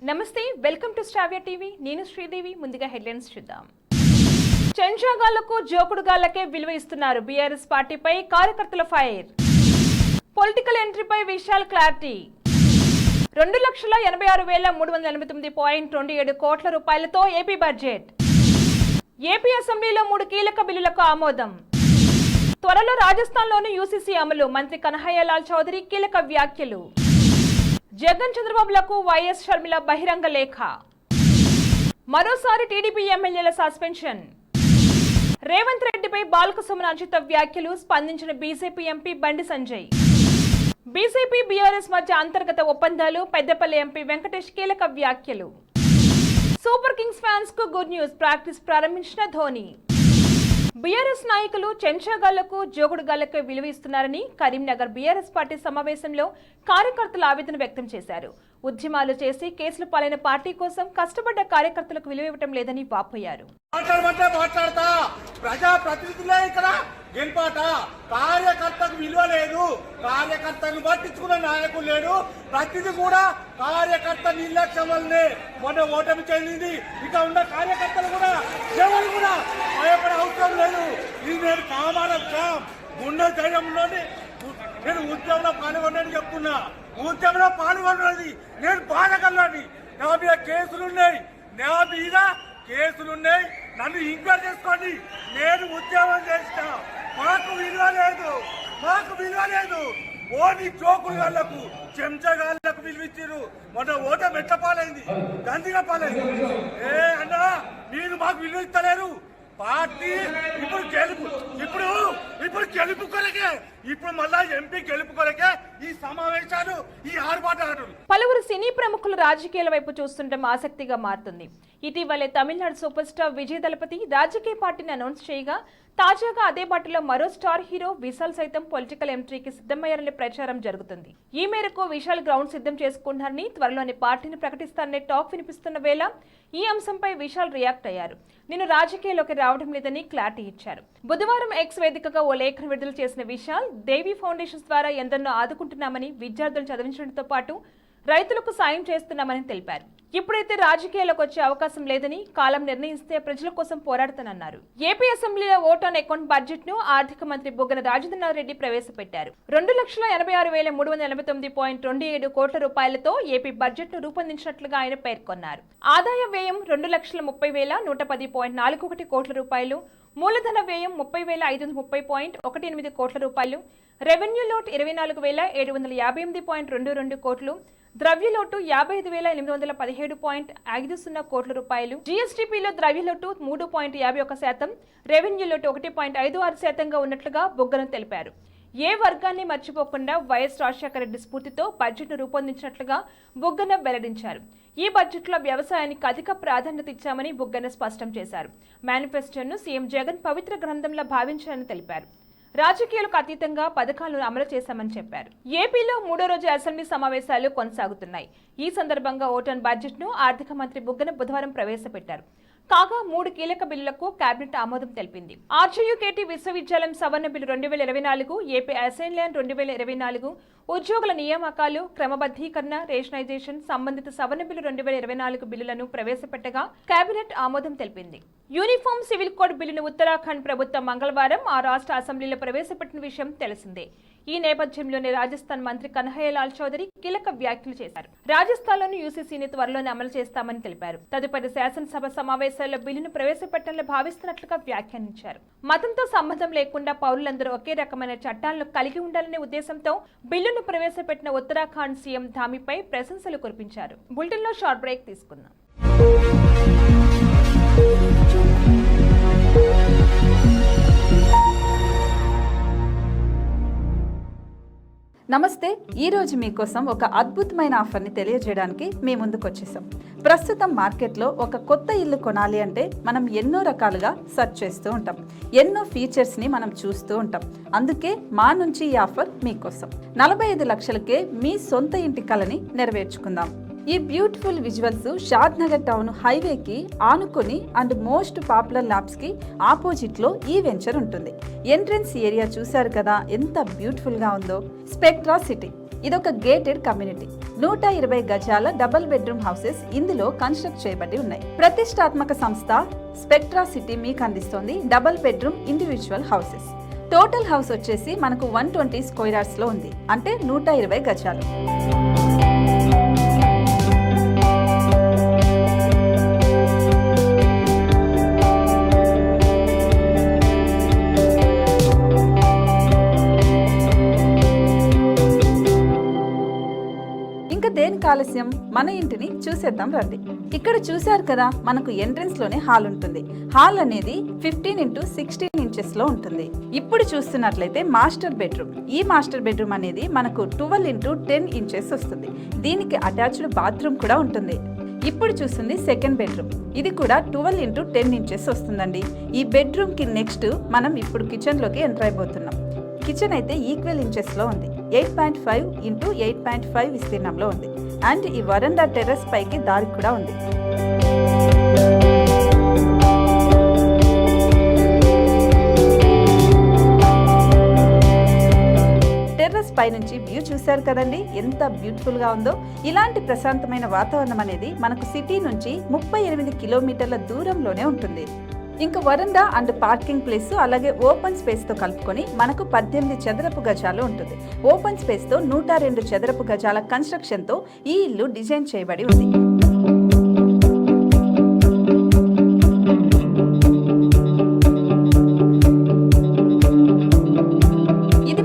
నమస్తే, welcome to స్టావియా TV. నేను శ్రీదేవి. ముందుగా హెడ్లైన్స్ చూద్దాం. చెంచాగాళ్లకు జోకుడుగాళ్లకే విలువ ఇస్తున్నారు. బీఆర్ఎస్ పార్టీపై కార్యకర్తల ఫైర్. పొలిటికల్ ఎంట్రీపై విశాల్ క్లారిటీ. 2,86,389.27 కోట్ల రూపాయలతో ఏపీ బడ్జెట్. ఏపీ అసెంబ్లీలో 3 కీలక బిల్లులకు ఆమోదం. త్వరలో రాజస్థాన్లోని యూసీసీ అమలు. మంత్రి కన్హయ్యలాల్ చౌదరి కీలక వ్యాఖ్యలు. జగన్ చంద్రబాబులకు వైఎస్ షర్మిల బహిరంగ లేఖ. మరోసారి టీడీపీ ఎమ్మెల్యేల సస్పెన్షన్. రేవంత్ రెడ్డిపై బాల్కసుమన్ అనుచిత వ్యాఖ్యలు. స్పందించిన BJP MP Bandi Sanjay. BJP BRS మధ్య అంతర్గత ఒప్పందాలు. పెద్దపల్లి ఎంపీ వెంకటేష్ కీలక వ్యాఖ్యలు. సూపర్ కింగ్స్ ఫ్యాన్స్ కు గుడ్ న్యూస్. ప్రాక్టీస్ ప్రారంభించిన ధోని. బీఆర్ఎస్ నాయకులు చెంచాగాళ్లకు జోగుడుగాళ్లకు విలువ ఇస్తున్నారని కరీంనగర్ బీఆర్ఎస్ పార్టీ సమావేశంలో కార్యకర్తలు ఆవేదన వ్యక్తం చేశారు. ఉద్యమాలు చేసి కేసులు పాలైన పార్టీ కోసం కష్టపడ్డ కార్యకర్తలకు విలువ ఇవ్వటం లేదని వాపోయారు. ప్రజాప్రతినిధులే ఇక్కడ గెలిపాట. కార్యకర్తకు విలువ లేదు, కార్యకర్తను పట్టించుకున్న నాయకులు లేడు. ప్రతిదీ కూడా కార్యకర్త నిర్లక్ష్యం వల్లనే మొన్న ఓటమి చెందింది. ఇక ఉన్న కార్యకర్తలు కూడా ఎవరు కూడా భయపడే అవసరం లేదు. ఇది నేను కామానం గుండె ధైర్యంలోని నేను ఉద్యమంలో పాల్గొన్నాను చెప్తున్నా. ఉద్యమంలో పాల్గొన్నది నేను బాధకల్లోని. నా మీద కేసులున్నాయి, నన్ను ఎంక్వైరీ చేసుకోండి. నేను ఉద్యమం చేసిన. మాకు విలువ లేదు. ఓని జోకుడుగాళ్లకు చెంచగాళ్లకు విలువిచ్చారు. మొన్న ఓటమి ఎట్ల పాలైంది, గందిగా పాలైంది. అన్నా మీరు మాకు విలువ ఇస్తలేరు. పార్టీ ఇప్పుడు గెలుపు కొరకే, ఇప్పుడు మళ్ళా ఎంపీ గెలుపు కొరకే ఈ సమావేశాలు, ఈ ఆర్భాటాలు. పలువురు సినీ ప్రముఖులు రాజకీయాల వైపు చూస్తుండడం ఆసక్తిగా మారుతుంది. ఇటీవలే తమిళనాడు సూపర్ స్టార్ విజయ్ దళపతి రాజకీయ పార్టీని అనౌన్స్ చేయగా, తాజాగా అదే పార్టీలో మరో స్టార్ హీరో విశాల్ సైతం పొలిటికల్ ఎంట్రీకి సిద్ధమయ్యారనే ప్రచారం జరుగుతుంది. ఈ మేరకు విశాల్ గ్రౌండ్ సిద్ధం చేసుకుంటున్నారని, త్వరలోనే పార్టీని ప్రకటిస్తారనే టాక్ వినిపిస్తున్న వేళ ఈ అంశంపై విశాల్ రియాక్ట్ అయ్యారు. నేను రాజకీయాల్లోకి రావడం లేదని క్లారిటీ ఇచ్చారు. బుధవారం ఎక్స్ వేదికగా ఓ లేఖను విడుదల చేసిన విశాల్, దేవి ఫౌండేషన్స్ ద్వారా ఎందరినో ఆదుకుంటున్నామని, విద్యార్థులు చదివించడంతో పాటు రైతులకు సాయం చేస్తున్నామని తెలిపారు. ఇప్పుడైతే రాజకీయాలకు వచ్చే అవకాశం లేదని, కాలం నిర్ణయిస్తే ప్రజల కోసం పోరాడుతానన్నారు. ఏపీ అసెంబ్లీలో ఓట్ ఆన్ అకౌంట్ బడ్జెట్ ను ఆర్థిక మంత్రి బుగ్గన రాజేంద్రనాథ్ రెడ్డి ప్రవేశపెట్టారు. 2,86,389.27 కోట్ల రూపాయలతో ఏపీ బడ్జెట్ ను రూపొందించినట్లుగా ఆయన పేర్కొన్నారు. ఆదాయ వ్యయం 2,30,110.41 కోట్ల రూపాయలు, మూలధన వ్యయం 30,530.18 కోట్ల రూపాయలు, రెవెన్యూ లోటు 24,758.22 కోట్లు, ద్రవ్యలోటు 55,817.50 కోట్ల రూపాయలు, జీఎస్టీపీలో ద్రవ్యలోటు 3.51%, రెవెన్యూ లోటు 1.56%గా ఉన్నట్లుగా బుగ్గన తెలిపారు. ఏ వర్గాన్ని మర్చిపోకుండా వైఎస్ రాజశేఖర రెడ్డి స్ఫూర్తితో బడ్జెట్ను రూపొందించినట్లుగా బుగ్గన వెల్లడించారు. ఈ బడ్జెట్లో వ్యవసాయానికి అధిక ప్రాధాన్యత ఇచ్చామని బుగ్గన స్పష్టం చేశారు. మేనిఫెస్టోను సీఎం జగన్ పవిత్ర గ్రంథంలా భావించారని తెలిపారు. రాజకీయాలకు అతీతంగా పథకాలను అమలు చేశామని చెప్పారు. ఏపీలో 3వ రోజు అసెంబ్లీ సమావేశాలు కొనసాగుతున్నాయి. ఈ సందర్భంగా ఓట్ ఆన్ బడ్జెట్ ను ఆర్థిక మంత్రి బుగ్గన బుధవారం ప్రవేశపెట్టారు. కాగా 3 కీలక బిల్లులకు కేబినెట్ ఆమోదం తెలిపింది. ఆర్జీయూకేటీ విశ్వవిద్యాలయం సవరణ బిల్లు 2024, ఏపీ అసైన్లాండ్ 2024, ఉద్యోగుల నియామకాలు, క్రమబద్ధీకరణ, రేషనైజేషన్ సంబంధిత సవరణ బిల్లు 2024 బిల్లులను ప్రవేశపెట్టగా కేబినెట్ ఆమోదం తెలిపింది. యూనిఫామ్ సివిల్ కోడ్ బిల్లును ఉత్తరాఖండ్ ప్రభుత్వం మంగళవారం ఆ రాష్ట్ర అసెంబ్లీలో ప్రవేశపెట్టిన విషయం తెలిసిందే. ఈ నేపథ్యంలోనే రాజస్థాన్ మంత్రి కన్హయ్యలాల్ చౌదరి కీలక వ్యాఖ్యలు చేశారు. రాజస్థాన్లోని యూసీసీని త్వరలోనే అమలు చేస్తామని తెలిపారు. తదుపరి శాసనసభ సమావేశాల్లో బిల్లును ప్రవేశపెట్టాలని భావిస్తున్నట్లుగా వ్యాఖ్యానించారు. మతంతో సంబంధం లేకుండా పౌరులందరూ ఒకే రకమైన చట్టాలను కలిగి ఉండాలనే ఉద్దేశంతో బిల్లును ప్రవేశపెట్టిన ఉత్తరాఖండ్ సీఎం ధామిపై ప్రశంసలు కురిపించారు. బులెటిన్లో షార్ట్ బ్రేక్ తీసుకుందాం. నమస్తే. ఈరోజు మీకోసం ఒక అద్భుతమైన ఆఫర్ని తెలియజేయడానికి మీ ముందుకు వచ్చేసాం. ప్రస్తుతం మార్కెట్లో ఒక కొత్త ఇల్లు కొనాలి అంటే మనం ఎన్నో రకాలుగా సెర్చ్ చేస్తూ ఉంటాం, ఎన్నో ఫీచర్స్ని మనం చూస్తూ ఉంటాం. అందుకే మా నుంచి ఈ ఆఫర్ మీకోసం. 45 లక్షలకే మీ సొంత ఇంటి కలని నెరవేర్చుకుందాం. ఈ బ్యూటిఫుల్ విజువల్స్ షాద్ నగర్ టౌన్ హైవేకి ఆనుకొని అండ్ మోస్ట్ పాపులర్ ల్యాబ్స్కి ఆపోజిట్లో ఈ వెంచర్ ఉంటుంది. ఎంట్రన్స్ ఏరియా చూశారు కదా ఎంత బ్యూటిఫుల్గా ఉందో. స్పెక్ట్రా సిటీ ఇదొక గేటెడ్ కమ్యూనిటీ. 120 గజాల డబుల్ బెడ్రూమ్ హౌసెస్ ఇందులో కన్స్ట్రక్ట్ చేయబడి ఉన్నాయి. ప్రతిష్టాత్మక సంస్థ స్పెక్ట్రా సిటీ మీకు అందిస్తోంది double bedroom individual houses. Total house వచ్చేసి మనకు 120 స్క్వేర్ యార్డ్స్ లో ఉంది, అంటే 120 గజాలు. దేనికి ఆలస్యం, మన ఇంటిని చూసేద్దాం రండి. ఇక్కడ చూశారు కదా, మనకు ఎంట్రన్స్ లోనే హాల్ ఉంటుంది. హాల్ అనేది 15x16 ఇంచెస్ లో ఉంటుంది. ఇప్పుడు చూస్తున్నట్లయితే మాస్టర్ బెడ్రూమ్. ఈ మాస్టర్ బెడ్రూమ్ అనేది మనకు 12x10 ఇంచెస్ వస్తుంది. దీనికి అటాచ్డ్ బాత్రూమ్ కూడా ఉంటుంది. ఇప్పుడు చూస్తుంది సెకండ్ బెడ్రూమ్. ఇది కూడా 12x10 ఇంచెస్ వస్తుందండి. ఈ బెడ్రూమ్ కి నెక్స్ట్ మనం ఇప్పుడు కిచెన్ లోకి ఎంటర్ అయిపోతున్నాం. కిచెన్ అయితే ఈక్వల్ ఇంచెస్ లో ఉంది. 8.5x8.5 విస్తీర్ణంలో ఉంది. అండ్ ఈ వరండా టెర్రస్ పైకి దారి కూడా ఉంది. టెర్రస్ పై నుంచి వ్యూ చూశారు కదండి, ఎంత బ్యూటిఫుల్ గా ఉందో. ఇలాంటి ప్రశాంతమైన వాతావరణం అనేది మనకు సిటీ నుంచి 38 కిలోమీటర్ల దూరంలోనే ఉంటుంది. ఇంకా వరండా అండ్ పార్కింగ్ ప్లేస్ అలాగే ఓపెన్ స్పేస్ తో కలుపుకొని మనకు 18 చదరపు గజాలు ఉంటుంది. ఓపెన్ స్పేస్ తో 102 చదరపు గజాల కన్స్ట్రక్షన్ తో ఈ ఇల్లు డిజైన్ చేయబడి ఉంది.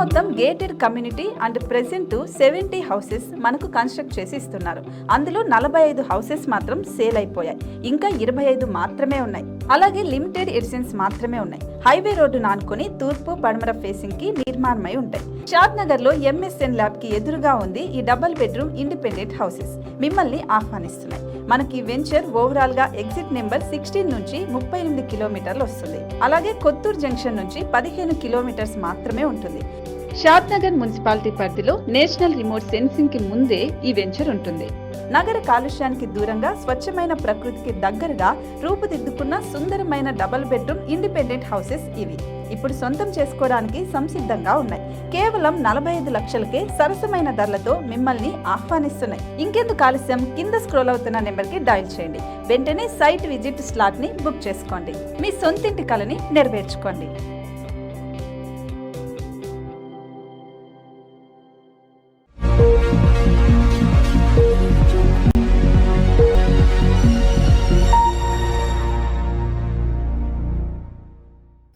మొత్తం gated community and present 70 houses మనకు కన్స్ట్రక్ట్ చేసి ఇస్తున్నారు. అందులో 45 హౌసెస్ మాత్రం సేల్ అయిపోయాయి. ఇంకా 25 మాత్రమే ఉన్నాయి. అలాగే లిమిటెడ్ ఎడిషన్స్ మాత్రమే ఉన్నాయి. హైవే రోడ్డు నానుకొని తూర్పు పడమర ఫేసింగ్ కి నిర్మాణమై ఉంటాయి. షాద్ నగర్ లో MSN ల్యాబ్ కి ఎదురుగా ఉంది ఈ డబుల్ బెడ్రూమ్ ఇండిపెండెంట్ హౌసెస్. మిమ్మల్ని ఆహ్వానిస్తున్నాయి. మనకి వెంచర్ ఓవరాల్ గా ఎగ్జిట్ నెంబర్ 16 నుంచి 38 కిలోమీటర్లు వస్తుంది. అలాగే కొత్తూరు జంక్షన్ నుంచి 15 కిలోమీటర్స్ మాత్రమే ఉంటుంది. షాద్ నగర్ మున్సిపాలిటీ పరిధిలో నేషనల్ రిమోట్ సెన్సింగ్ కి ముందే ఈ వెంచర్ ఉంటుంది. నగర కాలుష్యానికి దూరంగా స్వచ్ఛమైన ప్రకృతికి దగ్గరగా రూపుదిద్దుకున్న సుందరమైన డబుల్ బెడ్రూమ్ ఇండిపెండెంట్ హౌసెస్ ఇవి. ఇప్పుడు సొంతం చేసుకోవడానికి సంసిద్ధంగా ఉన్నాయి. కేవలం 45 లక్షలకే సరసమైన ధరలతో మిమ్మల్ని ఆహ్వానిస్తున్నాయి. ఇంకెందుకు ఆలస్యం, కింద స్క్రోల్ అవుతున్న నెంబర్ కి డయల్ చేయండి. వెంటనే సైట్ విజిట్ స్లాట్ ని బుక్ చేసుకోండి. మీ సొంతింటి కలని నెరవేర్చుకోండి.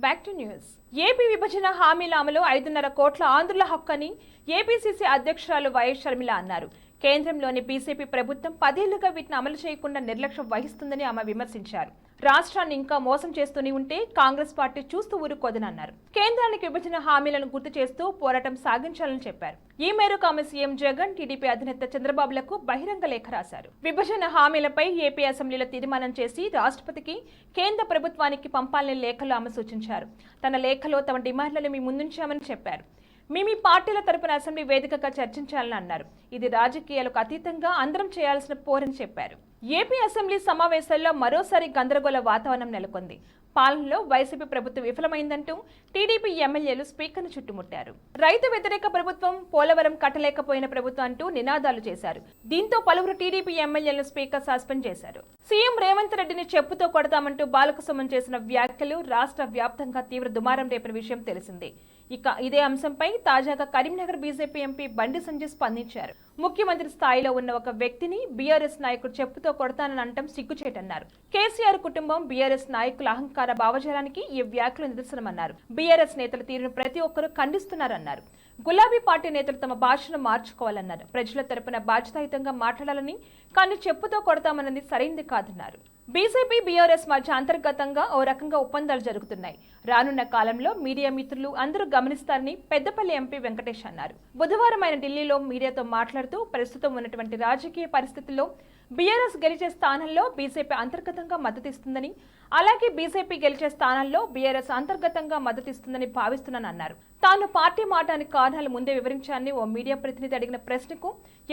Back to news. ఏపీ విభజన హామీల అమలు 5.5 కోట్ల ఆంధ్రుల హక్కు అని ఏపీసీసీ అధ్యక్షురాలు వైఎస్ షర్మిల అన్నారు. కేంద్రంలోని బీజేపీ ప్రభుత్వం 10 ఏళ్లుగా వీటిని అమలు చేయకుండా నిర్లక్ష్యం వహిస్తుందని ఆమె విమర్శించారు. రాష్ట్రాన్ని ఇంకా మోసం చేస్తూనే ఉంటే కాంగ్రెస్ పార్టీ చూస్తూ ఊరుకోదనన్నారు. కేంద్రానికి విభజన హామీలను గుర్తు చేస్తూ పోరాటం సాగించాలని చెప్పారు. ఈ మేరకు ఆమె సీఎం జగన్, టీడీపీ అధినేత చంద్రబాబులకు బహిరంగ లేఖ రాశారు. విభజన హామీలపై ఏపీ అసెంబ్లీలో తీర్మానం చేసి రాష్ట్రపతికి, కేంద్ర ప్రభుత్వానికి పంపాలని లేఖలో ఆమె సూచించారు. తన లేఖలో తమ డిమాండ్లను మీ ముందుంచామని చెప్పారు. మీ పార్టీల తరపున అసెంబ్లీ వేదికగా చర్చించాలని అన్నారు. ఇది రాజకీయాలకు అతీతంగా అందరం చేయాల్సిన పోరని చెప్పారు. ఏపీ అసెంబ్లీ సమావేశాల్లో మరోసారి గందరగోళ వాతావరణం నెలకొంది. పాలనలో వైసీపీ ప్రభుత్వం విఫలమైందంటూ టీడీపీ ఎమ్మెల్యేలు స్పీకర్ను చుట్టుముట్టారు. రైతు వ్యతిరేక ప్రభుత్వం, పోలవరం కట్టలేకపోయిన ప్రభుత్వం అంటూ నినాదాలు చేశారు. దీంతో పలువురు టీడీపీ ఎమ్మెల్యేలను స్పీకర్ సస్పెండ్ చేశారు. సీఎం రేవంత్ రెడ్డిని చెప్పుతో కొడతామంటూ బాలకసుమన్ చేసిన వ్యాఖ్యలు రాష్ట్ర వ్యాప్తంగా తీవ్ర దుమారం రేపిన విషయం తెలిసిందే. ఇక ఇదే అంశంపై తాజాగా కరీంనగర్ బీజేపీ ఎంపీ బండి సంజయ్ స్పందించారు. ముఖ్యమంత్రి స్థాయిలో ఉన్న ఒక వ్యక్తిని బీఆర్ఎస్ నాయకుడు చెప్పుతో కొడతానని అనటం సిగ్గుచేటన్నారు. కేసీఆర్ కుటుంబం, బీఆర్ఎస్ నాయకుల అహంకార భావజాలానికి ఈ వ్యాఖ్యలు నిదర్శనమన్నారు. బీఆర్ఎస్ నేతల తీరును ప్రతి ఒక్కరూ ఖండిస్తున్నారన్నారు. గులాబీ పార్టీ నేతలు తమ భాషను మార్చుకోవాలన్నారు. ప్రజల తరపున బాధ్యతాయుతంగా మాట్లాడాలని, కానీ చెప్పుతో కొడతామన్నది సరైంది కాదన్నారు. బీజేపీ, బీఆర్ఎస్ మధ్య అంతర్గతంగా ఓ రకంగా ఒప్పందాలు జరుగుతున్నాయి. రానున్న కాలంలో మీడియా మిత్రులు అందరూ గమనిస్తారని పెద్దపల్లి ఎంపీ వెంకటేష్ అన్నారు. బుధవారం ఆయన ఢిల్లీలో మీడియాతో మాట్లాడుతూ ప్రస్తుతం ఉన్నటువంటి రాజకీయ పరిస్థితుల్లో బీఆర్ఎస్ గెలిచే స్థానంలో బీజేపీ అంతర్గతంగా మద్దతిస్తుందని, అలాగే బీజేపీ గెలిచే స్థానాల్లో బీఆర్ఎస్ అంతర్గతంగా మద్దతిస్తుందని భావిస్తున్నానన్నారు. తాను పార్టీ మారడానికి కారణాలు ముందే వివరించాలని ఓ మీడియా ప్రతినిధి అడిగిన ప్రశ్నకు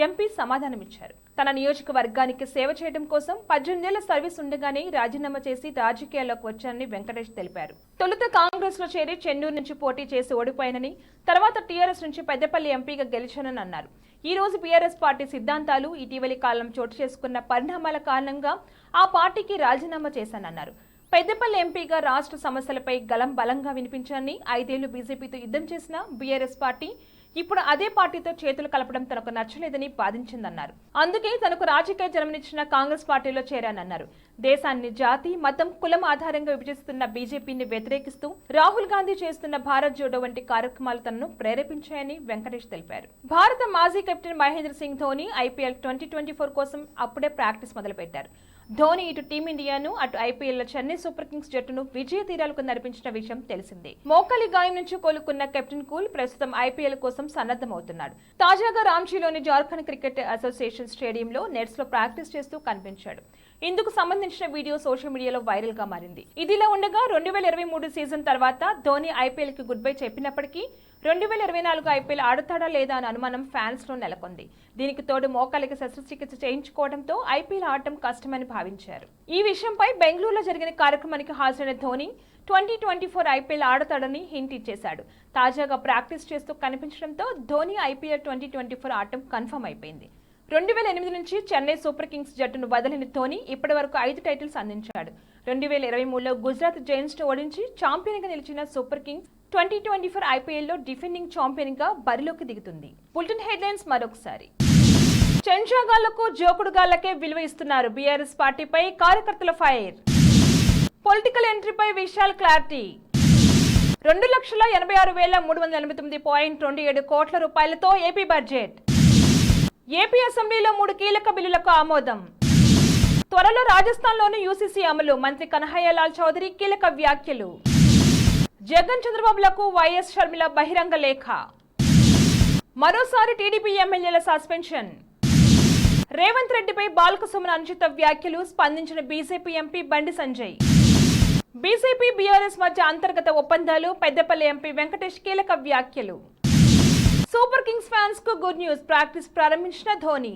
ఎంపీ సమాధానమిచ్చారు. తన నియోజకవర్గానికి సేవ చేయడం కోసం 18 ఏళ్ల సర్వీస్ ఉండగానే రాజీనామా చేసి రాజకీయాల్లోకి వచ్చానని వెంకటేష్ తెలిపారు. తొలుత కాంగ్రెస్ లో చేరి చెన్నూరు నుంచి పోటీ చేసి ఓడిపోయానని, తర్వాత టీఆర్ఎస్ నుంచి పెద్దపల్లి ఎంపీగా గెలిచానని అన్నారు. ఈ రోజు బీఆర్ఎస్ పార్టీ సిద్ధాంతాలు, ఇటీవలి కాలం చోటు చేసుకున్న పరిణామాల కారణంగా ఆ పార్టీకి రాజీనామా చేశానన్నారు. పెద్దపల్లి ఎంపీగా రాష్ట్ర సమస్యలపై గలం బలంగా వినిపించాలని, 5 ఏళ్లు బీజేపీతో యుద్ధం చేసిన బీఆర్ఎస్ పార్టీ ఇప్పుడు అదే పార్టీతో చేతులు కలపడం తనకు నచ్చలేదని వాదించిందన్నారు. అందుకే తనకు రాజకీయ జన్మనిచ్చిన కాంగ్రెస్ పార్టీలో చేరానన్నారు. దేశాన్ని జాతి, మతం, కులం ఆధారంగా విభజిస్తున్న బీజేపీని వ్యతిరేకిస్తూ రాహుల్ గాంధీ చేస్తున్న భారత్ జోడో వంటి కార్యక్రమాలు తనను ప్రేరేపించాయని వెంకటేష్ తెలిపారు. భారత మాజీ కెప్టెన్ మహేంద్ర సింగ్ ధోని ఐపీఎల్ 2024 కోసం అప్పుడే ప్రాక్టీస్ మొదలుపెట్టారు. ధోని ఇటు టీమిండియాను, అటు ఐపీఎల్ చెన్నై సూపర్ కింగ్స్ జట్టును విజయ తీరాలకు నడిపించిన విషయం తెలిసిందే. మోకాలి గాయం నుంచి కోలుకున్న కెప్టెన్ కూల్ ప్రస్తుతం ఐపీఎల్ కోసం సన్నద్ధమవుతున్నాడు. తాజాగా రాంచీలోని జార్ఖండ్ క్రికెట్ అసోసియేషన్ స్టేడియంలో నెట్స్ లో ప్రాక్టీస్ చేస్తూ కనిపించాడు. ఇందుకు సంబంధించిన వీడియో సోషల్ మీడియాలో వైరల్ గా మారింది. ఇదిలా ఉండగా 2023 సీజన్ తర్వాత ధోని ఐపీఎల్ కి గుడ్ బై చెప్పినప్పటికీ 2024 ఐపీఎల్ ఆడతాడా లేదా అనే అనుమానం ఫ్యాన్స్ లో నెలకొంది. దీనికి తోడు మోకాలికి శస్త్రచికిత్స చేయించుకోవడంతో ఐపీఎల్ ఆడటం కష్టమని భావించారు. ఈ విషయంపై బెంగళూరులో జరిగిన కార్యక్రమానికి హాజరైన ధోని 2024 ఐపీఎల్ ఆడతాడని హింట్ ఇచ్చేశాడు. తాజాగా ప్రాక్టీస్ చేస్తూ కనిపించడంతో ధోని ఐపీఎల్ 2024 ఆడటం కన్ఫర్మ్ అయిపోయింది. 2008 నుంచి చెన్నై సూపర్ కింగ్స్ జట్టును వదలని ధోని ఇప్పటి వరకు 5 టైటిల్స్ అందించాడు. 2023లో గుజరాత్ జైంట్స్ ను ఓడించి ఛాంపియన్ గా నిలిచిన సూపర్ కింగ్స్ 2024 ఐపీఎల్లో డిఫెండింగ్ ఛాంపియన్ గా బరిలోకి దిగుతుంది. బులెటిన్ హెడ్లైన్స్ మరొకసారి. చెంచాగాళ్లకు జోకుడుగాళ్లకే విలువ ఇస్తున్నారు. బీఆర్ఎస్ పార్టీపై కార్యకర్తల ఫైర్. పొలిటికల్ ఎంట్రీపై విశాల్ క్లారిటీ. 2,86,389.27 కోట్ల రూపాయలతో ఏపీ బడ్జెట్. ఏపీ అసెంబ్లీలో 3 కీలక బిల్లులకు ఆమోదం. త్వరలో రాజస్థాన్లోని యూసీసీ అమలు. మంత్రి కన్హయ్యలాల్ చౌదరి కీలక వ్యాఖ్యలు. జగన్ చంద్రబాబులకు వైఎస్ షర్మిల బహిరంగ లేఖ. మరోసారి టీడీపీ ఎమ్మెల్యేల సస్పెన్షన్. రేవంత్ రెడ్డిపై బాల్కసుమన్ అనుచిత వ్యాఖ్యలు. స్పందించిన BJP MP Bandi Sanjay. BJP BRS మధ్య అంతర్గత ఒప్పందాలు. పెద్దపల్లి ఎంపీ వెంకటేష్ కీలక వ్యాఖ్యలు. సూపర్ కింగ్స్ ఫ్యాన్స్ కు గుడ్ న్యూస్. ప్రాక్టీస్ ప్రారంభించిన ధోని.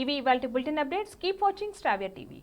ఇవి ఇవాల్టి bulletin updates. Keep watching స్టావియా TV.